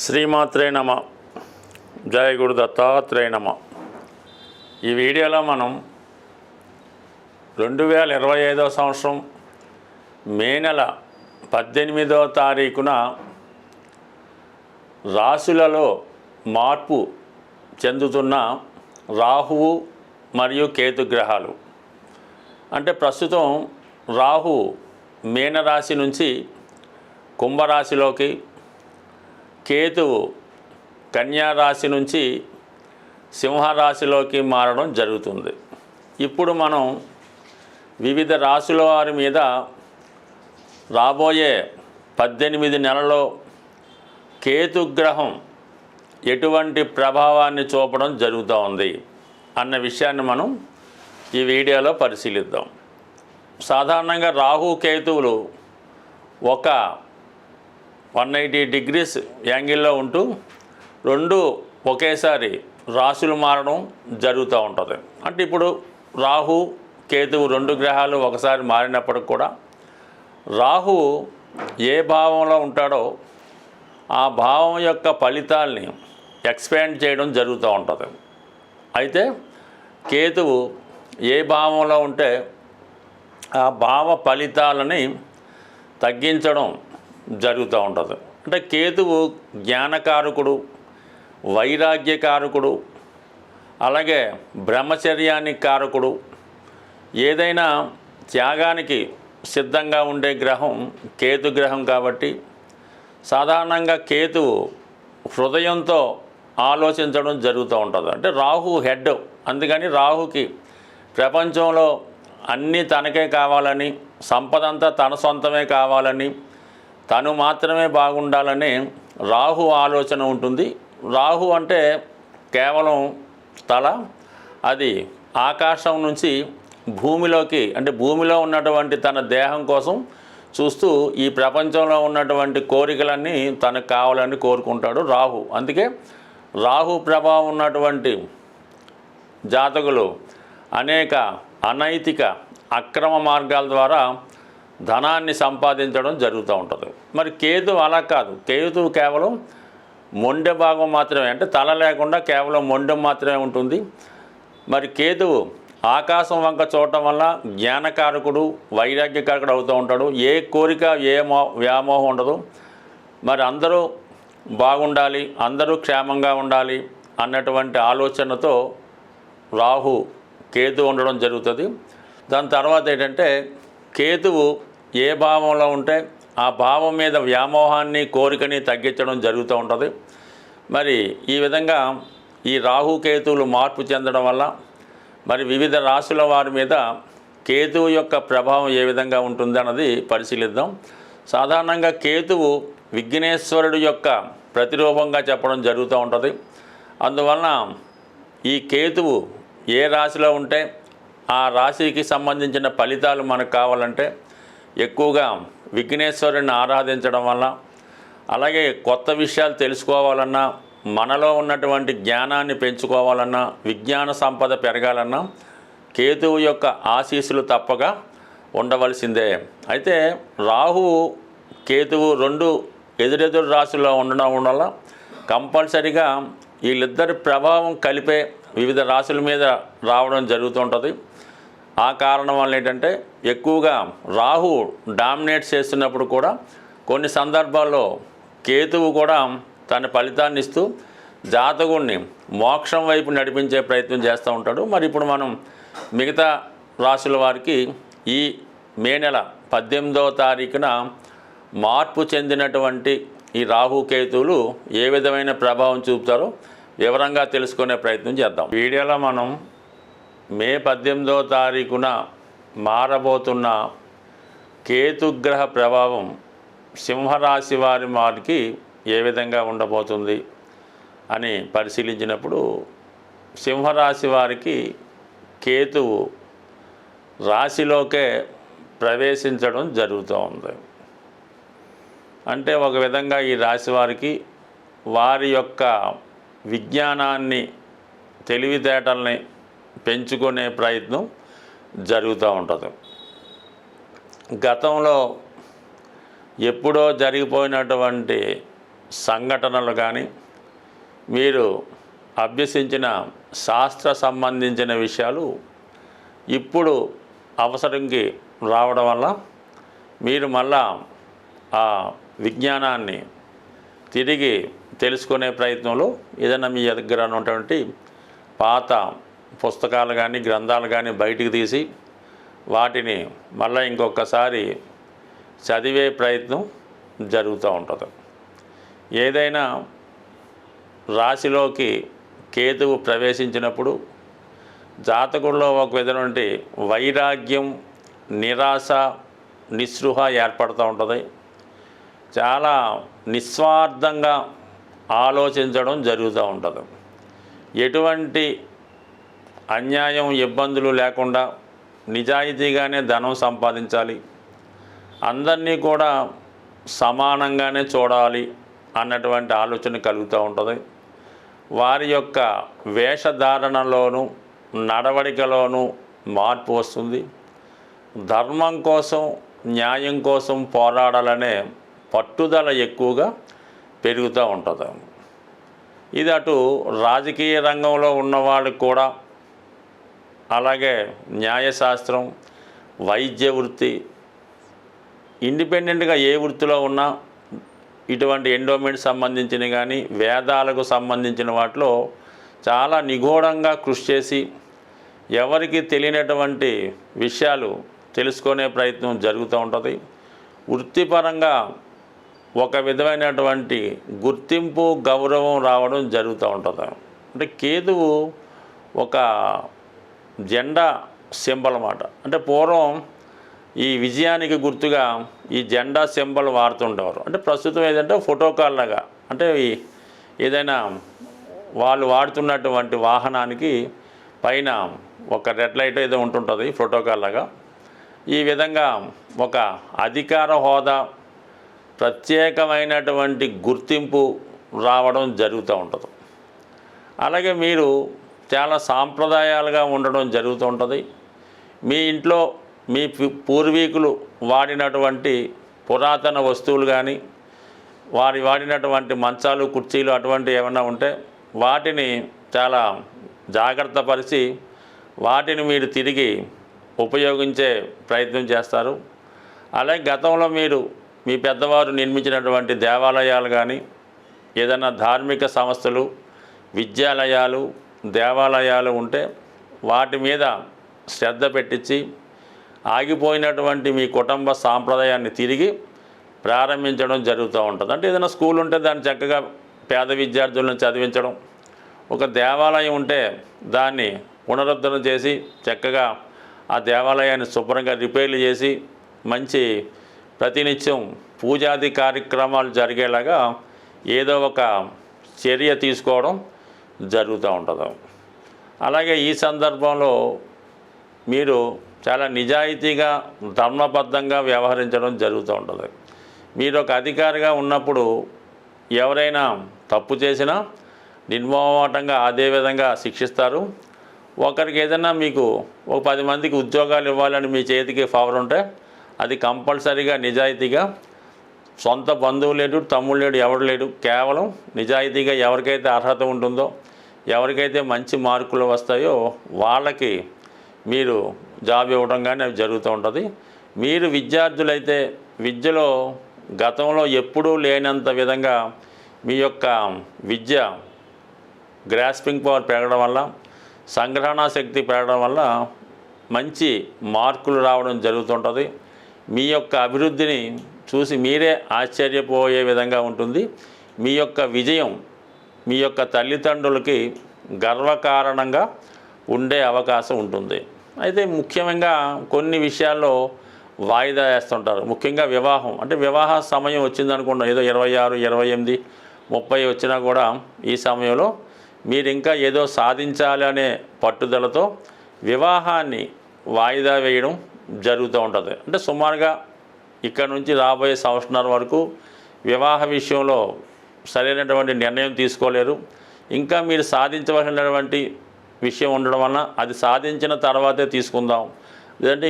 శ్రీమాత్రే నమ. జయ గురు దత్తాత్రేయ నమ. ఈ వీడియోలో మనం 2025వ సంవత్సరం మే నెల 18వ తారీఖున రాశులలో మార్పు చెందుతున్న రాహువు మరియు కేతు గ్రహాలు. అంటే ప్రస్తుతం రాహు మీనరాశి నుంచి కుంభరాశిలోకి, కేతువు కన్యారాశి నుంచి సింహరాశిలోకి మారడం జరుగుతుంది. ఇప్పుడు మనం వివిధ రాశుల వారి మీద రాబోయే 18 నెలల్లో కేతుగ్రహం ఎటువంటి ప్రభావాన్ని చూపడం జరుగుతూ ఉంది అన్న విషయాన్ని మనం ఈ వీడియోలో పరిశీలిద్దాం. సాధారణంగా రాహు కేతువులు ఒక 180 డిగ్రీస్ యాంగిల్లో ఉంటూ రెండు ఒకేసారి రాశులు మారడం జరుగుతూ ఉంటుంది. అంటే ఇప్పుడు రాహు కేతువు రెండు గ్రహాలు ఒకసారి మారినప్పటికి కూడా రాహు ఏ భావంలో ఉంటాడో ఆ భావం యొక్క ఫలితాల్ని ఎక్స్పాండ్ చేయడం జరుగుతూ ఉంటుంది. అయితే కేతువు ఏ భావంలో ఉంటే ఆ భావ ఫలితాలని తగ్గించడం జరుగుతూ ఉంటుంది. అంటే కేతువు జ్ఞానకారకుడు, వైరాగ్యకారకుడు, అలాగే బ్రహ్మచర్యానికి కారకుడు. ఏదైనా త్యాగానికి సిద్ధంగా ఉండే గ్రహం కేతు గ్రహం కాబట్టి సాధారణంగా కేతువు హృదయంతో ఆలోచించడం జరుగుతూ ఉంటుంది. అంటే రాహు హెడ్, అందుకని రాహుకి ప్రపంచంలో అన్నీ తనకే కావాలని, సంపదంతా తన సొంతమే కావాలని, తను మాత్రమే బాగుండాలనే రాహు ఆలోచన ఉంటుంది. రాహు అంటే కేవలం తల, అది ఆకాశం నుంచి భూమిలోకి, అంటే భూమిలో ఉన్నటువంటి తన దేహం కోసం చూస్తూ ఈ ప్రపంచంలో ఉన్నటువంటి కోరికలన్నీ తనకు కావాలని కోరుకుంటాడు రాహు. అందుకే రాహు ప్రభావం ఉన్నటువంటి జాతకులు అనేక అనైతిక అక్రమ మార్గాల ద్వారా ధనాన్ని సంపాదించడం జరుగుతూ ఉంటుంది. మరి కేతు అలా కాదు. కేతు కేవలం మొండె భాగం మాత్రమే, అంటే తల లేకుండా కేవలం మొండెం మాత్రమే ఉంటుంది. మరి కేతువు ఆకాశం వంక చూడటం వల్ల జ్ఞానకారకుడు, వైరాగ్యకారకుడు అవుతూ ఉంటాడు. ఏ కోరిక, ఏ వ్యామోహం ఉండదు. మరి అందరూ బాగుండాలి, అందరూ క్షేమంగా ఉండాలి అన్నటువంటి ఆలోచనతో రాహు కేతు ఉండడం జరుగుతుంది. దాని తర్వాత ఏంటంటే కేతువు ఏ భావంలో ఉంటే ఆ భావం మీద వ్యామోహాన్ని, కోరికని తగ్గించడం జరుగుతూ ఉంటుంది. మరి ఈ విధంగా ఈ రాహు కేతువులు మార్పు చెందడం వల్ల మరి వివిధ రాశుల వారి మీద కేతువు యొక్క ప్రభావం ఏ విధంగా ఉంటుంది అన్నది పరిశీలిద్దాం. సాధారణంగా కేతువు విఘ్నేశ్వరుడు యొక్క ప్రతిరూపంగా చెప్పడం జరుగుతూ ఉంటుంది. అందువలన ఈ కేతువు ఏ రాశిలో ఉంటే ఆ రాశికి సంబంధించిన ఫలితాలు మనకు కావాలంటే ఎక్కువగా విఘ్నేశ్వరుని ఆరాధించడం వల్ల, అలాగే కొత్త విషయాలు తెలుసుకోవాలన్నా, మనలో ఉన్నటువంటి జ్ఞానాన్ని పెంచుకోవాలన్నా, విజ్ఞాన సంపద పెరగాలన్నా కేతువు యొక్క ఆశీస్సులు తప్పక ఉండవలసిందే. అయితే రాహు కేతువు రెండు ఎదురెదురు రాశుల్లో ఉండడం వల్ల కంపల్సరిగా వీళ్ళిద్దరి ప్రభావం కలిపే వివిధ రాశుల మీద రావడం జరుగుతుంటుంది. ఆ కారణం వల్ల ఏంటంటే ఎక్కువగా రాహు డామినేట్ చేస్తున్నప్పుడు కూడా కొన్ని సందర్భాల్లో కేతువు కూడా తన ఫలితాన్ని ఇస్తూ జాతకుడిని మోక్షం వైపు నడిపించే ప్రయత్నం చేస్తూ ఉంటాడు. మరి ఇప్పుడు మనం మిగతా రాశుల వారికి ఈ మే నెల 18వ తారీఖున మార్పు చెందినటువంటి ఈ రాహు కేతువులు ఏ విధమైన ప్రభావం చూపుతారో వివరంగా తెలుసుకునే ప్రయత్నం చేద్దాం. వీడియోలో మనం మే 18వ తారీఖున మారబోతున్న కేతుగ్రహ ప్రభావం సింహరాశి వారికి ఏ విధంగా ఉండబోతుంది అని పరిశీలించినప్పుడు సింహరాశి వారికి కేతువు రాశిలోకే ప్రవేశించడం జరుగుతూ ఉంది. అంటే ఒక విధంగా ఈ రాశి వారికి వారి యొక్క విజ్ఞానాన్ని, తెలివితేటల్ని పెంచుకునే ప్రయత్నం జరుగుతూ ఉంటుంది. గతంలో ఎప్పుడో జరిగిపోయినటువంటి సంఘటనలు కానీ మీరు అభ్యసించిన శాస్త్ర సంబంధించిన విషయాలు ఇప్పుడు అవసరంకి రావడం వల్ల మీరు మళ్ళా ఆ విజ్ఞానాన్ని తిరిగి తెలుసుకునే ప్రయత్నంలో ఏదైనా మీ దగ్గర ఉన్నటువంటి పాత పుస్తకాలు కానీ గ్రంథాలు కానీ బయటికి తీసి వాటిని మళ్ళీ ఇంకొకసారి చదివే ప్రయత్నం జరుగుతూ ఉంటుంది. ఏదైనా రాశిలోకి కేతువు ప్రవేశించినప్పుడు జాతకుల్లో ఒక విధమైనటువంటి వైరాగ్యం, నిరాశ, నిస్పృహ ఏర్పడుతూ ఉంటుంది. చాలా నిస్వార్థంగా ఆలోచించడం జరుగుతూ ఉంటుంది. ఎటువంటి అన్యాయం, ఇబ్బందులు లేకుండా నిజాయితీగానే ధనం సంపాదించాలి, అందరినీ కూడా సమానంగానే చూడాలి అన్నటువంటి ఆలోచన కలుగుతూ ఉంటుంది. వారి యొక్క వేషధారణలోనూ నడవడికలోనూ మార్పు వస్తుంది. ధర్మం కోసం, న్యాయం కోసం పోరాడాలనే పట్టుదల ఎక్కువగా పెరుగుతూ ఉంటుంది. ఇది అటు రాజకీయ రంగంలో ఉన్నవాళ్ళకి కూడా, అలాగే న్యాయశాస్త్రం, వైద్య వృత్తి, ఇండిపెండెంట్గా ఏ వృత్తిలో ఉన్నా ఇటువంటి ఎండోమెంట్ సంబంధించిన కానీ వేదాలకు సంబంధించిన వాటిలో చాలా నిగూఢంగా కృషి చేసి ఎవరికి తెలియనటువంటి విషయాలు తెలుసుకునే ప్రయత్నం జరుగుతూ ఉంటుంది. వృత్తిపరంగా ఒక విధమైనటువంటి గుర్తింపు, గౌరవం రావడం జరుగుతూ ఉంటుంది. అంటే కేతువు ఒక జెండా సింబల్ అన్నమాట. అంటే పూర్వం ఈ విజయానికి గుర్తుగా ఈ జెండా సింబల్ వాడుతుండేవారు. అంటే ప్రస్తుతం ఏదంటే ఫోటోకాల్లాగా, అంటే ఏదైనా వాళ్ళు వాడుతున్నటువంటి వాహనానికి పైన ఒక రెడ్ లైట్ ఏదో ఉంటుంటుంది ఫోటోకాల్లాగా. ఈ విధంగా ఒక అధికార హోదా, ప్రత్యేకమైనటువంటి గుర్తింపు రావడం జరుగుతూ ఉంటుంది. అలాగే మీరు చాలా సాంప్రదాయాలుగా ఉండడం జరుగుతూ ఉంటుంది. మీ ఇంట్లో మీ పూర్వీకులు వాడినటువంటి పురాతన వస్తువులు కానీ, వాడినటువంటి మంచాలు, కుర్చీలు అటువంటి ఏమైనా ఉంటే వాటిని చాలా జాగ్రత్త పరిచి వాటిని మీరు తిరిగి ఉపయోగించే ప్రయత్నం చేస్తారు. అలాగే గతంలో మీరు మీ పెద్దవారు నిర్మించినటువంటి దేవాలయాలు కానీ, ఏదైనా ధార్మిక సంస్థలు, విద్యాలయాలు, దేవాలయాలు ఉంటే వాటి మీద శ్రద్ధ పెట్టించి ఆగిపోయినటువంటి మీ కుటుంబ సాంప్రదాయాన్ని తిరిగి ప్రారంభించడం జరుగుతూ ఉంటుంది. అంటే ఏదైనా స్కూల్ ఉంటే దాన్ని చక్కగా పేద విద్యార్థులను చదివించడం, ఒక దేవాలయం ఉంటే దాన్ని పునరుద్ధరణ చేసి చక్కగా ఆ దేవాలయాన్ని శుభ్రంగా రిపేర్లు చేసి మంచి ప్రతినిత్యం పూజాది కార్యక్రమాలు జరిగేలాగా ఏదో ఒక చర్య తీసుకోవడం జరుగుతూ ఉంటుంది. అలాగే ఈ సందర్భంలో మీరు చాలా నిజాయితీగా, ధర్మబద్ధంగా వ్యవహరించడం జరుగుతూ ఉంటుంది. మీరు ఒక అధికారిగా ఉన్నప్పుడు ఎవరైనా తప్పు చేసినా నిర్మోహమాటంగా అదే విధంగా శిక్షిస్తారు. ఒకరికి ఏదైనా మీకు ఒక 10 మందికి ఉద్యోగాలు ఇవ్వాలని మీ చేతికి పవర్ ఉంటే అది కంపల్సరీగా నిజాయితీగా, సొంత బంధువు లేడు, తమ్ముడు లేడు, ఎవడు లేడు, కేవలం నిజాయితీగా ఎవరికైతే అర్హత ఉంటుందో, ఎవరికైతే మంచి మార్కులు వస్తాయో వాళ్ళకి మీరు జాబ్ ఇవ్వడం కానీ అవి జరుగుతూ ఉంటుంది. మీరు విద్యార్థులైతే విద్యలో గతంలో ఎప్పుడూ లేనంత విధంగా మీ యొక్క విద్య గ్రాస్పింగ్ పవర్ పెరగడం వల్ల, సంగ్రహణ శక్తి పెరగడం వల్ల మంచి మార్కులు రావడం జరుగుతుంటుంది. మీ యొక్క అభివృద్ధిని చూసి మీరే ఆశ్చర్యపోయే విధంగా ఉంటుంది. మీ యొక్క విజయం మీ యొక్క తల్లిదండ్రులకి గర్వకారణంగా ఉండే అవకాశం ఉంటుంది. అయితే ముఖ్యంగా కొన్ని విషయాల్లో వాయిదా వేస్తుంటారు. ముఖ్యంగా వివాహం, అంటే వివాహ సమయం వచ్చిందనుకోండి, ఏదో 26, 28, 30 వచ్చినా కూడా ఈ సమయంలో మీరు ఇంకా ఏదో సాధించాలి అనే పట్టుదలతో వివాహాన్ని వాయిదా వేయడం జరుగుతూ ఉంటుంది. అంటే సుమారుగా ఇక్కడ నుంచి రాబోయే సంవత్సరాల వరకు వివాహ విషయంలో సరైనటువంటి నిర్ణయం తీసుకోలేరు. ఇంకా మీరు సాధించవలసినటువంటి విషయం ఉండడం వలన అది సాధించిన తర్వాతే తీసుకుందాం, లేదంటే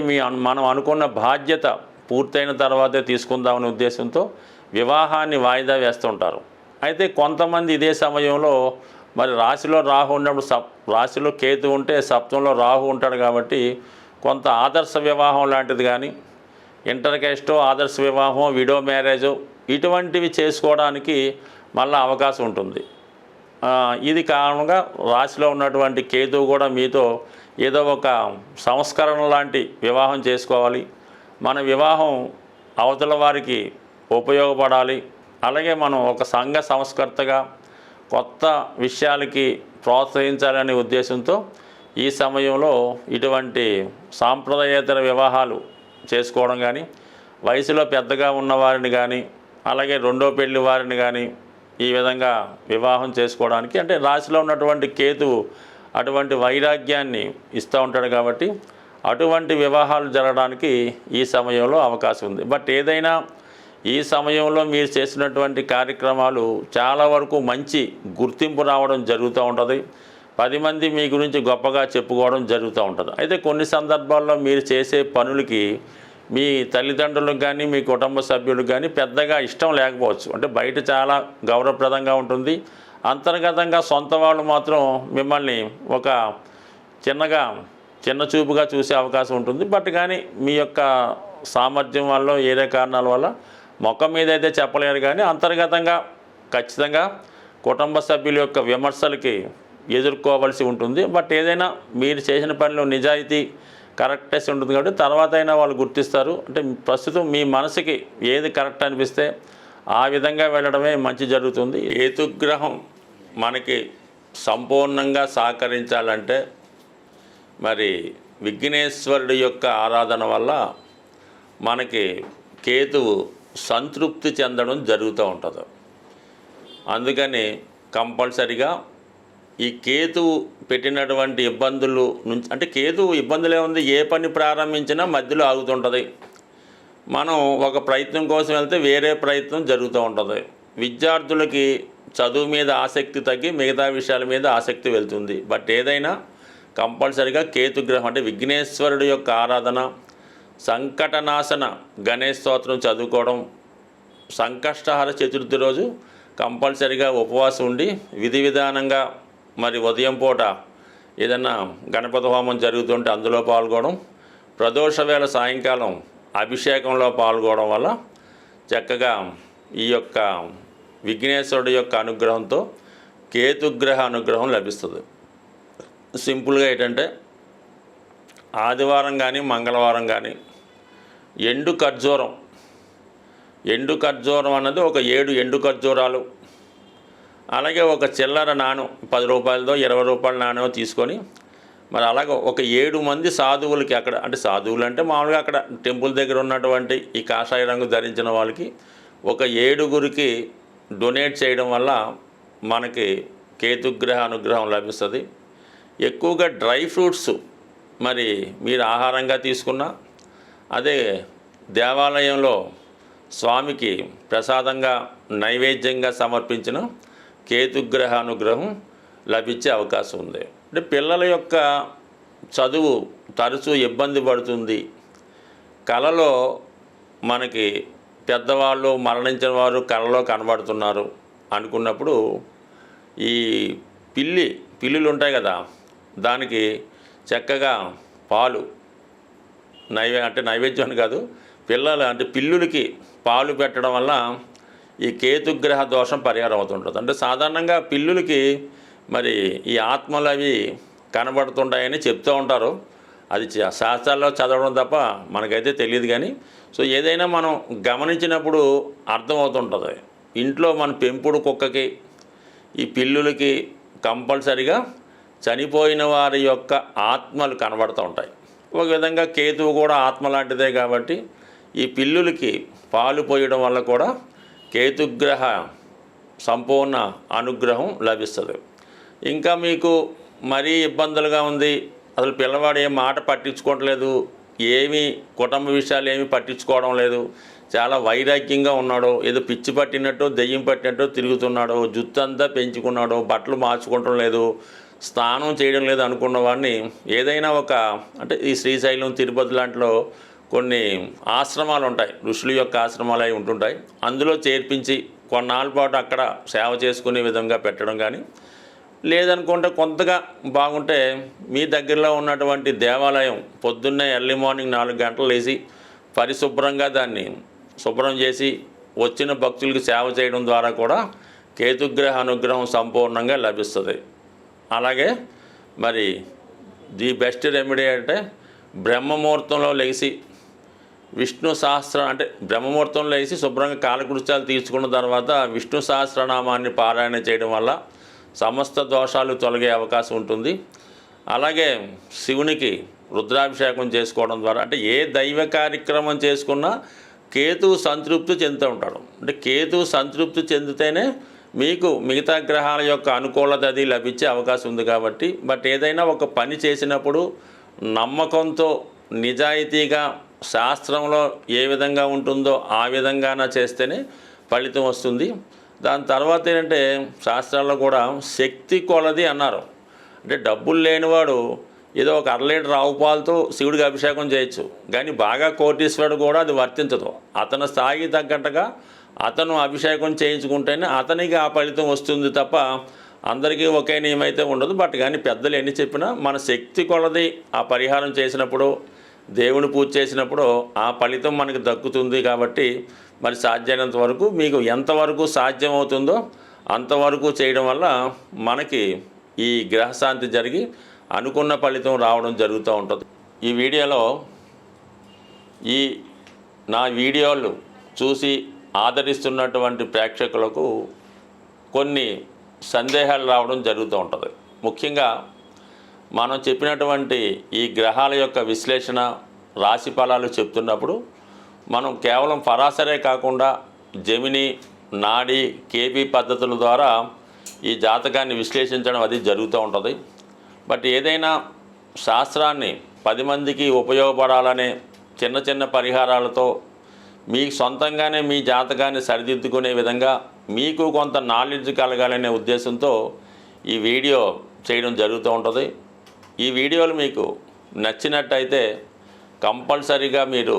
మనం అనుకున్న బాధ్యత పూర్తయిన తర్వాతే తీసుకుందామనే ఉద్దేశంతో వివాహాన్ని వాయిదా వేస్తుంటారు. అయితే కొంతమంది ఇదే సమయంలో మరి రాశిలో రాహు ఉన్నప్పుడు రాశిలో కేతు ఉంటే సప్తంలో రాహు ఉంటాడు కాబట్టి కొంత ఆదర్శ వివాహం లాంటిది కానీ ఇంటర్ క్యాస్టో ఆదర్శ వివాహం విడో మ్యారేజో ఇటువంటివి చేసుకోవడానికి మళ్ళీ అవకాశం ఉంటుంది. ఇది కారణంగా రాశిలో ఉన్నటువంటి కేతువు కూడా మీతో ఏదో ఒక సంస్కరణ లాంటి వివాహం చేసుకోవాలి, మన వివాహం అవతల వారికి ఉపయోగపడాలి, అలాగే మనం ఒక సంఘ సంస్కర్తగా కొత్త విషయాలకి ప్రోత్సహించాలనే ఉద్దేశంతో ఈ సమయంలో ఇటువంటి సాంప్రదాయేతర వివాహాలు చేసుకోవడం కానీ, వయసులో పెద్దగా ఉన్నవారిని కానీ, అలాగే రెండో పెళ్లి వారిని కానీ ఈ విధంగా వివాహం చేసుకోవడానికి, అంటే రాశిలో ఉన్నటువంటి కేతువు అటువంటి వైరాగ్యాన్ని ఇస్తూ ఉంటాడు కాబట్టి అటువంటి వివాహాలు జరగడానికి ఈ సమయంలో అవకాశం ఉంది. బట్ ఏదైనా ఈ సమయంలో మీరు చేసినటువంటి కార్యక్రమాలు చాలా వరకు మంచి గుర్తింపు రావడం జరుగుతూ ఉంటుంది. 10 మంది మీ గురించి గొప్పగా చెప్పుకోవడం జరుగుతూ ఉంటుంది. అయితే కొన్ని సందర్భాల్లో మీరు చేసే పనులకి మీ తల్లిదండ్రులకు కానీ మీ కుటుంబ సభ్యులకు కానీ పెద్దగా ఇష్టం లేకపోవచ్చు. అంటే బయట చాలా గౌరవప్రదంగా ఉంటుంది, అంతర్గతంగా సొంత వాళ్ళు మాత్రం మిమ్మల్ని ఒక చిన్న చూపుగా చూసే అవకాశం ఉంటుంది. బట్ కానీ మీ యొక్క సామర్థ్యం వల్ల ఏదే కారణాల వల్ల ముఖం మీద అయితే చెప్పలేరు, కానీ అంతర్గతంగా ఖచ్చితంగా కుటుంబ సభ్యుల యొక్క విమర్శలకి ఎదుర్కోవాల్సి ఉంటుంది. బట్ ఏదైనా మీరు చేసిన పనిలో నిజాయితీ కరెక్ట్నెస్ ఉంటుంది కాబట్టి తర్వాత అయినా వాళ్ళు గుర్తిస్తారు. అంటే ప్రస్తుతం మీ మనసుకి ఏది కరెక్ట్ అనిపిస్తే ఆ విధంగా వెళ్ళడమే మంచి జరుగుతుంది. కేతుగ్రహం మనకి సంపూర్ణంగా సహకరించాలంటే మరి విఘ్నేశ్వరుడి యొక్క ఆరాధన వల్ల మనకి కేతువు సంతృప్తి చెందడం జరుగుతూ ఉంటుంది. అందుకని కంపల్సరిగా ఈ కేతువు పెట్టినటువంటి ఇబ్బందులు నుంచి, అంటే కేతువు ఇబ్బందులే ఉంది, ఏ పని ప్రారంభించినా మధ్యలో ఆగుతుంటుంది. మనం ఒక ప్రయత్నం కోసం వెళ్తే వేరే ప్రయత్నం జరుగుతూ ఉంటుంది. విద్యార్థులకి చదువు మీద ఆసక్తి తగ్గి మిగతా విషయాల మీద ఆసక్తి వెళ్తుంది. బట్ ఏదైనా కంపల్సరిగా కేతుగ్రహం అంటే విఘ్నేశ్వరుడు యొక్క ఆరాధన, సంకటనాశన గణేష్ స్తోత్రం చదువుకోవడం, సంకష్టహార చతుర్థి రోజు కంపల్సరిగా ఉపవాసం ఉండి విధి విధానంగా మరి ఉదయం పూట ఏదన్నా గణపతి హోమం జరుగుతుంటే అందులో పాల్గొనడం, ప్రదోష వేళ సాయంకాలం అభిషేకంలో పాల్గొనడం వల్ల చక్కగా ఈ యొక్క విఘ్నేశ్వరుడు యొక్క అనుగ్రహంతో కేతుగ్రహ అనుగ్రహం లభిస్తుంది. సింపుల్గా ఏంటంటే ఆదివారం కానీ మంగళవారం కానీ ఎండు ఖర్జూరం అన్నది ఒక 7 ఎండు ఖర్జూరాలు, అలాగే ఒక చిల్లర నాణం 10 రూపాయలదో 20 రూపాయల నాణ్యం తీసుకొని మరి అలాగే ఒక 7 మంది సాధువులకి, అక్కడ అంటే సాధువులు అంటే మామూలుగా అక్కడ టెంపుల్ దగ్గర ఉన్నటువంటి ఈ కాషాయ రంగు ధరించిన వాళ్ళకి ఒక 7గురికి డొనేట్ చేయడం వల్ల మనకి కేతుగ్రహ అనుగ్రహం లభిస్తుంది. ఎక్కువగా డ్రై ఫ్రూట్స్ మరి మీరు ఆహారంగా తీసుకున్న, అదే దేవాలయంలో స్వామికి ప్రసాదంగా నైవేద్యంగా సమర్పించిన కేతుగ్రహ అనుగ్రహం లభించే అవకాశం ఉంది. అంటే పిల్లల యొక్క చదువు తరచూ ఇబ్బంది పడుతుంది, కళలో మనకి పెద్దవాళ్ళు మరణించిన వారు కళలో కనబడుతున్నారు అనుకున్నప్పుడు ఈ పిల్లులు ఉంటాయి కదా, దానికి చక్కగా పాలు నైవేద్యం అని కాదు, పిల్లులకి పాలు పెట్టడం వల్ల ఈ కేతుగ్రహ దోషం పరిహారం అవుతుంటుంది. అంటే సాధారణంగా పిల్లులకి మరి ఈ ఆత్మలు అవి కనబడుతుంటాయని చెప్తూ ఉంటారు. అది శాస్త్రాల్లో చదవడం తప్ప మనకైతే తెలియదు. కానీ సో ఏదైనా మనం గమనించినప్పుడు అర్థమవుతుంటుంది. ఇంట్లో మన పెంపుడు కుక్కకి ఈ పిల్లులకి కంపల్సరిగా చనిపోయిన వారి యొక్క ఆత్మలు కనబడుతూ ఉంటాయి. ఒక విధంగా కేతువు కూడా ఆత్మ లాంటిదే కాబట్టి ఈ పిల్లులకి పాలు పోయడం వల్ల కూడా కేతుగ్రహ సంపూర్ణ అనుగ్రహం లభిస్తుంది. ఇంకా మీకు మరీ ఇబ్బందులుగా ఉంది, అసలు పిల్లవాడు ఏం మాట పట్టించుకోవట్లేదు, ఏమీ కుటుంబ విషయాలు ఏమీ పట్టించుకోవడం లేదు, చాలా వైరాగ్యంగా ఉన్నాడు, ఏదో పిచ్చి పట్టినట్టు దెయ్యం పట్టినట్టు తిరుగుతున్నాడు, జుత్తు అంతా పెంచుకున్నాడు, బట్టలు మార్చుకోవటం లేదు, స్నానం చేయడం లేదు అనుకున్న వాడిని ఏదైనా అంటే ఈ శ్రీశైలం తిరుపతి లాంటిలో కొన్ని ఆశ్రమాలు ఉంటాయి, ఋషుల యొక్క ఆశ్రమాలు అవి ఉంటుంటాయి, అందులో చేర్పించి కొన్నాళ్ళ పాటు అక్కడ సేవ చేసుకునే విధంగా పెట్టడం కానీ, లేదనుకుంటే కొంతగా బాగుంటే మీ దగ్గరలో ఉన్నటువంటి దేవాలయం పొద్దున్నే ఎర్లీ మార్నింగ్ 4 గంటలు లేచి పరిశుభ్రంగా దాన్ని శుభ్రం చేసి వచ్చిన భక్తులకు సేవ చేయడం ద్వారా కూడా కేతుగ్రహ అనుగ్రహం సంపూర్ణంగా లభిస్తుంది. అలాగే మరి ది బెస్ట్ రెమెడీ అంటే బ్రహ్మముహూర్తంలో లేచి విష్ణు సహస్ర అంటే బ్రహ్మముహూర్తంలో లేచి శుభ్రంగా కాలకృత్యాలు తీర్చుకున్న తర్వాత విష్ణు సహస్రనామాన్ని పారాయణ చేయడం వల్ల సమస్త దోషాలు తొలగే అవకాశం ఉంటుంది. అలాగే శివునికి రుద్రాభిషేకం చేసుకోవడం ద్వారా, అంటే ఏ దైవ కార్యక్రమం చేసుకున్నా కేతువు సంతృప్తి చెందుతూ ఉంటాడు. అంటే కేతువు సంతృప్తి చెందితేనే మీకు మిగతా గ్రహాల యొక్క అనుకూలత అది లభించే అవకాశం ఉంది కాబట్టి, బట్ ఏదైనా ఒక పని చేసినప్పుడు నమ్మకంతో నిజాయితీగా శాస్త్రంలో ఏ విధంగా ఉంటుందో ఆ విధంగానే చేస్తేనే ఫలితం వస్తుంది. దాని తర్వాత ఏంటంటే శాస్త్రాల్లో కూడా శక్తి కొలది అన్నారు. అంటే డబ్బులు లేనివాడు ఏదో ఒక 1/2 లీటర్ ఆవు పాలతో శివుడికి అభిషేకం చేయొచ్చు, కానీ బాగా కోటీశ్వరుడు కూడా అది వర్తించదు. అతని స్థాయికి తగ్గట్టుగా అతను అభిషేకం చేయించుకుంటేనే అతనికి ఆ ఫలితం వస్తుంది తప్ప అందరికీ ఒకే నియమైతే ఉండదు. బట్ కానీ పెద్దలు ఎన్ని చెప్పినా మన శక్తి కొలది ఆ పరిహారం చేసినప్పుడు, దేవుని పూజ చేసినప్పుడు ఆ ఫలితం మనకు దక్కుతుంది. కాబట్టి మరి సాధ్యమైనంత వరకు మీకు ఎంతవరకు సాధ్యమవుతుందో అంతవరకు చేయడం వల్ల మనకి ఈ గ్రహశాంతి జరిగి అనుకున్న ఫలితం రావడం జరుగుతూ ఉంటుంది. ఈ వీడియోలో నా వీడియోలు చూసి ఆదరిస్తున్నటువంటి ప్రేక్షకులకు కొన్ని సందేహాలు రావడం జరుగుతూ ఉంటుంది. ముఖ్యంగా మనం చెప్పినటువంటి ఈ గ్రహాల యొక్క విశ్లేషణ, రాశి ఫలాలు చెప్తున్నప్పుడు మనం కేవలం పరాశరే కాకుండా జెమిని, నాడి, కేపీ పద్ధతుల ద్వారా ఈ జాతకాన్ని విశ్లేషించడం అది జరుగుతూ ఉంటుంది. బట్ ఏదైనా శాస్త్రాన్ని 10 మందికి ఉపయోగపడాలనే చిన్న చిన్న పరిహారాలతో మీకు సొంతంగానే మీ జాతకాన్ని సరిదిద్దుకునే విధంగా మీకు కొంత నాలెడ్జ్ కలగాలనే ఉద్దేశంతో ఈ వీడియో చేయడం జరుగుతూ ఉంటుంది. ఈ వీడియోలు మీకు నచ్చినట్టయితే కంపల్సరీగా మీరు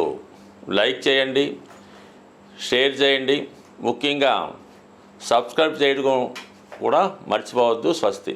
లైక్ చేయండి, షేర్ చేయండి, ముఖ్యంగా సబ్స్క్రైబ్ చేయడం కూడా మర్చిపోవద్దు. స్వస్తి.